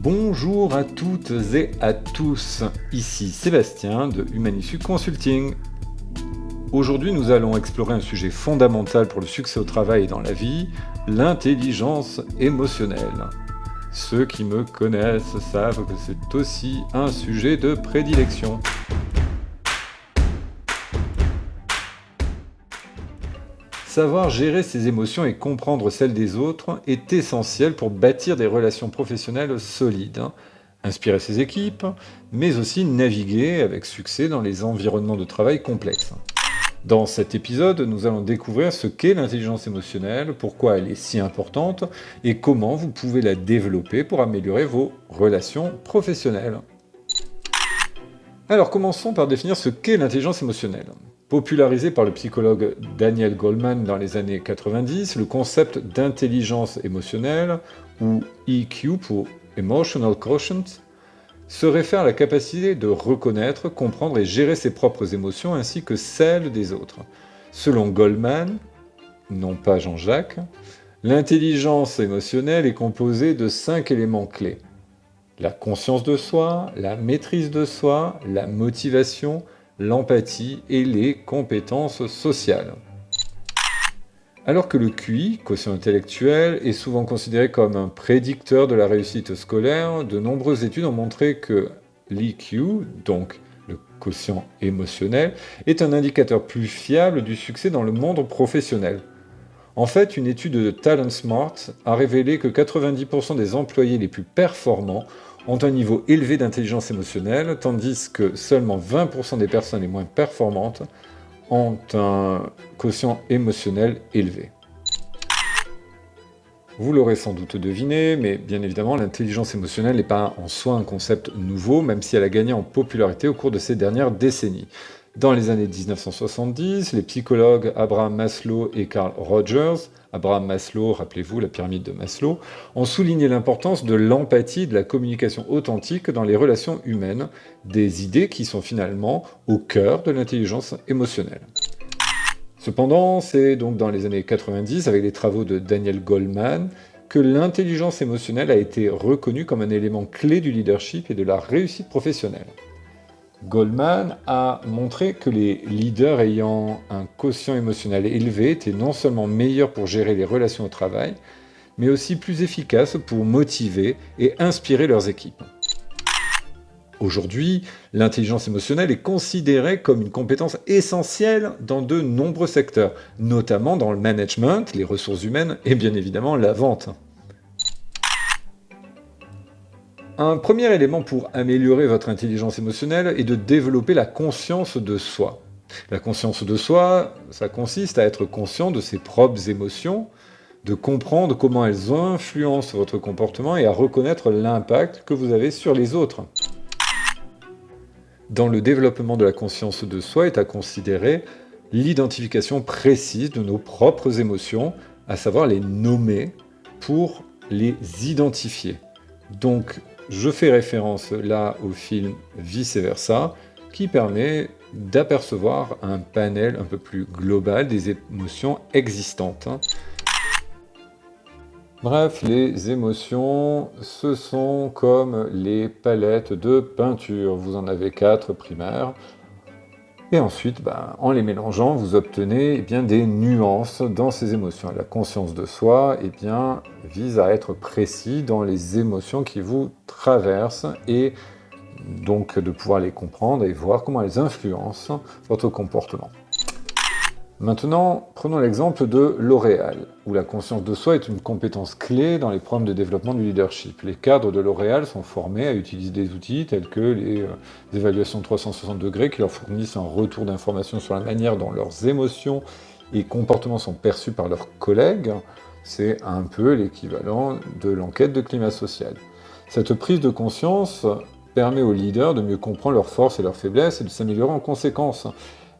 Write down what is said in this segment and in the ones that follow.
Bonjour à toutes et à tous, ici Sébastien de Humanissu Consulting. Aujourd'hui, nous allons explorer un sujet fondamental pour le succès au travail et dans la vie, l'intelligence émotionnelle. Ceux qui me connaissent savent que c'est aussi un sujet de prédilection. Savoir gérer ses émotions et comprendre celles des autres est essentiel pour bâtir des relations professionnelles solides, inspirer ses équipes, mais aussi naviguer avec succès dans les environnements de travail complexes. Dans cet épisode, nous allons découvrir ce qu'est l'intelligence émotionnelle, pourquoi elle est si importante et comment vous pouvez la développer pour améliorer vos relations professionnelles. Alors commençons par définir ce qu'est l'intelligence émotionnelle. Popularisé par le psychologue Daniel Goleman dans les années 90, le concept d'intelligence émotionnelle, ou EQ pour Emotional Quotient, se réfère à la capacité de reconnaître, comprendre et gérer ses propres émotions ainsi que celles des autres. Selon Goleman, non pas Jean-Jacques, l'intelligence émotionnelle est composée de 5 éléments clés. La conscience de soi, la maîtrise de soi, la motivation, l'empathie et les compétences sociales. Alors que le QI, quotient intellectuel, est souvent considéré comme un prédicteur de la réussite scolaire, de nombreuses études ont montré que l'EQ, donc le quotient émotionnel, est un indicateur plus fiable du succès dans le monde professionnel. En fait, une étude de TalentSmart a révélé que 90% des employés les plus performants ont un niveau élevé d'intelligence émotionnelle, tandis que seulement 20% des personnes les moins performantes ont un quotient émotionnel élevé. Vous l'aurez sans doute deviné, mais bien évidemment, l'intelligence émotionnelle n'est pas en soi un concept nouveau, même si elle a gagné en popularité au cours de ces dernières décennies. Dans les années 1970, les psychologues Abraham Maslow et Carl Rogers, Abraham Maslow, rappelez-vous la pyramide de Maslow, ont souligné l'importance de l'empathie et de la communication authentique dans les relations humaines, des idées qui sont finalement au cœur de l'intelligence émotionnelle. Cependant, c'est donc dans les années 90, avec les travaux de Daniel Goleman, que l'intelligence émotionnelle a été reconnue comme un élément clé du leadership et de la réussite professionnelle. Goleman a montré que les leaders ayant un quotient émotionnel élevé étaient non seulement meilleurs pour gérer les relations au travail, mais aussi plus efficaces pour motiver et inspirer leurs équipes. Aujourd'hui, l'intelligence émotionnelle est considérée comme une compétence essentielle dans de nombreux secteurs, notamment dans le management, les ressources humaines et bien évidemment la vente. Un premier élément pour améliorer votre intelligence émotionnelle est de développer la conscience de soi. La conscience de soi, ça consiste à être conscient de ses propres émotions, de comprendre comment elles influencent votre comportement et à reconnaître l'impact que vous avez sur les autres. Dans le développement de la conscience de soi est à considérer l'identification précise de nos propres émotions, à savoir les nommer pour les identifier. Donc, je fais référence là au film Vice Versa, qui permet d'apercevoir un panel un peu plus global des émotions existantes. Bref, les émotions, ce sont comme les palettes de peinture. Vous en avez 4 primaires. Et ensuite, en les mélangeant, vous obtenez des nuances dans ces émotions. La conscience de soi vise à être précis dans les émotions qui vous traversent et donc de pouvoir les comprendre et voir comment elles influencent votre comportement. Maintenant, prenons l'exemple de L'Oréal, où la conscience de soi est une compétence clé dans les programmes de développement du leadership. Les cadres de L'Oréal sont formés à utiliser des outils tels que les évaluations 360 degrés qui leur fournissent un retour d'informations sur la manière dont leurs émotions et comportements sont perçus par leurs collègues. C'est un peu l'équivalent de l'enquête de climat social. Cette prise de conscience permet aux leaders de mieux comprendre leurs forces et leurs faiblesses et de s'améliorer en conséquence.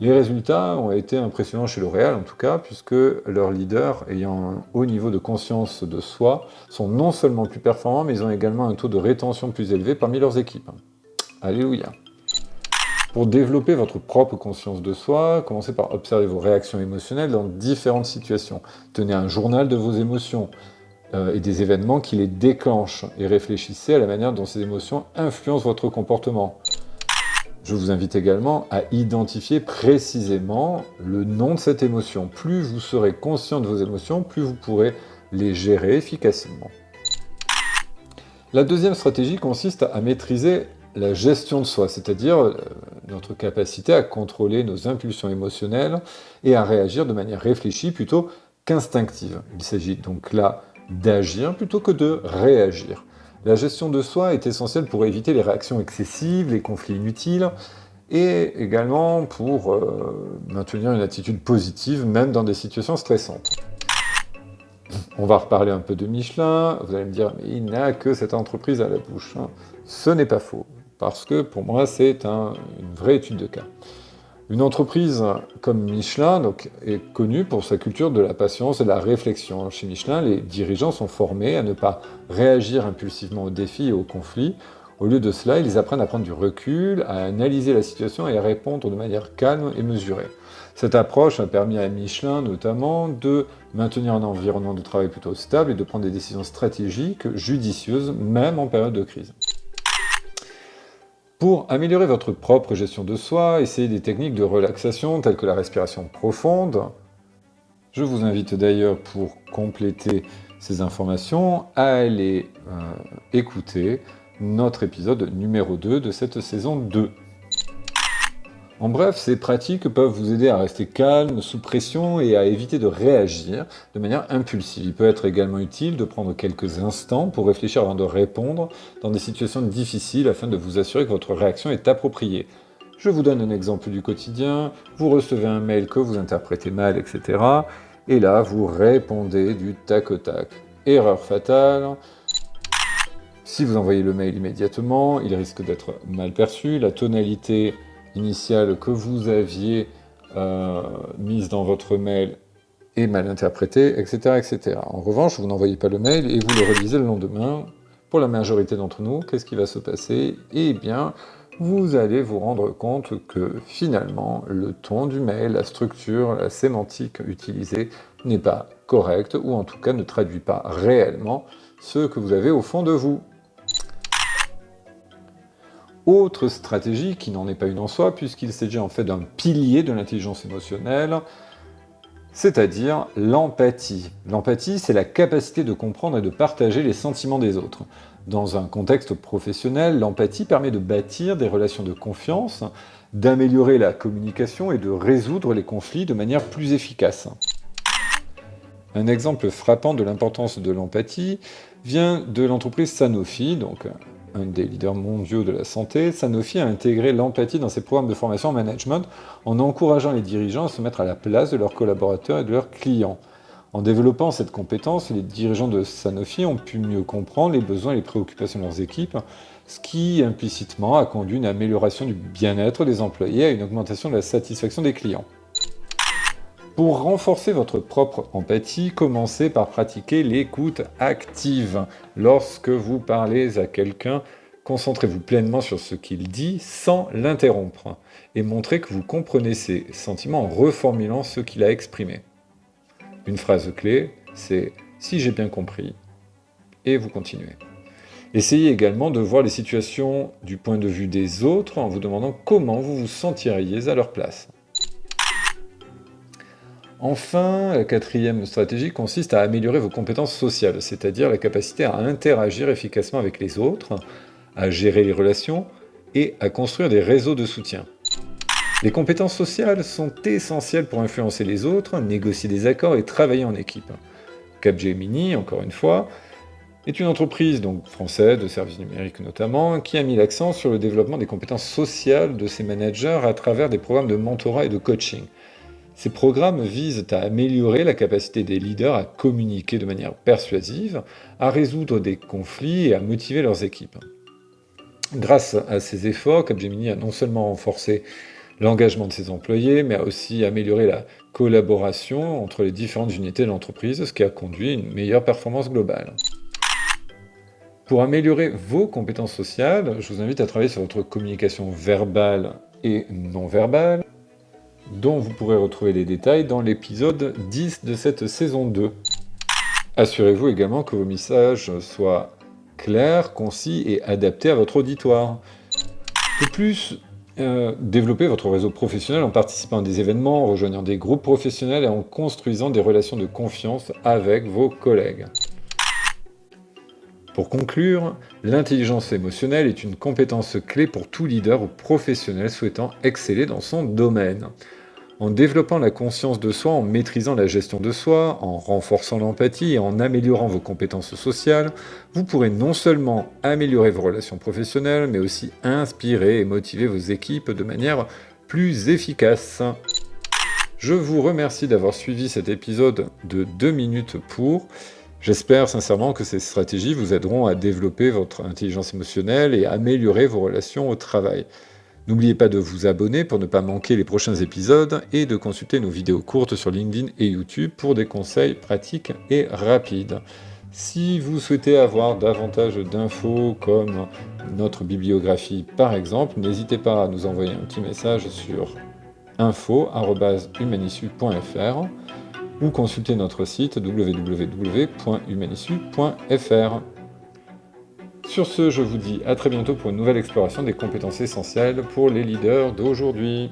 Les résultats ont été impressionnants chez L'Oréal en tout cas, puisque leurs leaders ayant un haut niveau de conscience de soi sont non seulement plus performants, mais ils ont également un taux de rétention plus élevé parmi leurs équipes. Alléluia. Pour développer votre propre conscience de soi, commencez par observer vos réactions émotionnelles dans différentes situations. Tenez un journal de vos émotions. et des événements qui les déclenchent, et réfléchissez à la manière dont ces émotions influencent votre comportement. Je vous invite également à identifier précisément le nom de cette émotion. Plus vous serez conscient de vos émotions, plus vous pourrez les gérer efficacement. La deuxième stratégie consiste à maîtriser la gestion de soi, c'est-à-dire notre capacité à contrôler nos impulsions émotionnelles et à réagir de manière réfléchie plutôt qu'instinctive. Il s'agit donc là d'agir plutôt que de réagir. La gestion de soi est essentielle pour éviter les réactions excessives, les conflits inutiles, et également pour maintenir une attitude positive, même dans des situations stressantes. On va reparler un peu de Michelin. Vous allez me dire, mais il n'a que cette entreprise à la bouche. Ce n'est pas faux, parce que pour moi, c'est une vraie étude de cas. Une entreprise comme Michelin est connue pour sa culture de la patience et de la réflexion. Chez Michelin, les dirigeants sont formés à ne pas réagir impulsivement aux défis et aux conflits. Au lieu de cela, ils apprennent à prendre du recul, à analyser la situation et à répondre de manière calme et mesurée. Cette approche a permis à Michelin notamment de maintenir un environnement de travail plutôt stable et de prendre des décisions stratégiques judicieuses, même en période de crise. Pour améliorer votre propre gestion de soi, essayez des techniques de relaxation telles que la respiration profonde. Je vous invite d'ailleurs, pour compléter ces informations, à aller écouter notre épisode numéro 2 de cette saison 2. En bref, ces pratiques peuvent vous aider à rester calme, sous pression et à éviter de réagir de manière impulsive. Il peut être également utile de prendre quelques instants pour réfléchir avant de répondre dans des situations difficiles afin de vous assurer que votre réaction est appropriée. Je vous donne un exemple du quotidien, vous recevez un mail que vous interprétez mal, etc. Et là, vous répondez du tac au tac. Erreur fatale. Si vous envoyez le mail immédiatement, il risque d'être mal perçu. La tonalité initiale que vous aviez mise dans votre mail est mal interprétée, etc., etc. En revanche, vous n'envoyez pas le mail et vous le relisez le lendemain. Pour la majorité d'entre nous, qu'est-ce qui va se passer? Eh bien, vous allez vous rendre compte que finalement, le ton du mail, la structure, la sémantique utilisée n'est pas correcte, ou en tout cas ne traduit pas réellement ce que vous avez au fond de vous. Autre stratégie, qui n'en est pas une en soi, puisqu'il s'agit en fait d'un pilier de l'intelligence émotionnelle, c'est-à-dire l'empathie. L'empathie, c'est la capacité de comprendre et de partager les sentiments des autres. Dans un contexte professionnel, l'empathie permet de bâtir des relations de confiance, d'améliorer la communication et de résoudre les conflits de manière plus efficace. Un exemple frappant de l'importance de l'empathie vient de l'entreprise Sanofi, donc un des leaders mondiaux de la santé. Sanofi a intégré l'empathie dans ses programmes de formation en management en encourageant les dirigeants à se mettre à la place de leurs collaborateurs et de leurs clients. En développant cette compétence, les dirigeants de Sanofi ont pu mieux comprendre les besoins et les préoccupations de leurs équipes, ce qui implicitement a conduit à une amélioration du bien-être des employés et à une augmentation de la satisfaction des clients. Pour renforcer votre propre empathie, commencez par pratiquer l'écoute active. Lorsque vous parlez à quelqu'un, concentrez-vous pleinement sur ce qu'il dit sans l'interrompre et montrez que vous comprenez ses sentiments en reformulant ce qu'il a exprimé. Une phrase clé, c'est « si j'ai bien compris » et vous continuez. Essayez également de voir les situations du point de vue des autres en vous demandant comment vous vous sentiriez à leur place. Enfin, la quatrième stratégie consiste à améliorer vos compétences sociales, c'est-à-dire la capacité à interagir efficacement avec les autres, à gérer les relations et à construire des réseaux de soutien. Les compétences sociales sont essentielles pour influencer les autres, négocier des accords et travailler en équipe. Capgemini, encore une fois, est une entreprise donc française, de services numériques notamment, qui a mis l'accent sur le développement des compétences sociales de ses managers à travers des programmes de mentorat et de coaching. Ces programmes visent à améliorer la capacité des leaders à communiquer de manière persuasive, à résoudre des conflits et à motiver leurs équipes. Grâce à ces efforts, Capgemini a non seulement renforcé l'engagement de ses employés, mais a aussi amélioré la collaboration entre les différentes unités de l'entreprise, ce qui a conduit à une meilleure performance globale. Pour améliorer vos compétences sociales, je vous invite à travailler sur votre communication verbale et non verbale, dont vous pourrez retrouver les détails dans l'épisode 10 de cette saison 2. Assurez-vous également que vos messages soient clairs, concis et adaptés à votre auditoire. De plus, développez votre réseau professionnel en participant à des événements, en rejoignant des groupes professionnels et en construisant des relations de confiance avec vos collègues. Pour conclure, l'intelligence émotionnelle est une compétence clé pour tout leader ou professionnel souhaitant exceller dans son domaine. En développant la conscience de soi, en maîtrisant la gestion de soi, en renforçant l'empathie et en améliorant vos compétences sociales, vous pourrez non seulement améliorer vos relations professionnelles, mais aussi inspirer et motiver vos équipes de manière plus efficace. Je vous remercie d'avoir suivi cet épisode de 2 minutes pour. J'espère sincèrement que ces stratégies vous aideront à développer votre intelligence émotionnelle et à améliorer vos relations au travail. N'oubliez pas de vous abonner pour ne pas manquer les prochains épisodes et de consulter nos vidéos courtes sur LinkedIn et YouTube pour des conseils pratiques et rapides. Si vous souhaitez avoir davantage d'infos comme notre bibliographie par exemple, n'hésitez pas à nous envoyer un petit message sur info@humanissu.fr ou consulter notre site www.humanissu.fr. Sur ce, je vous dis à très bientôt pour une nouvelle exploration des compétences essentielles pour les leaders d'aujourd'hui.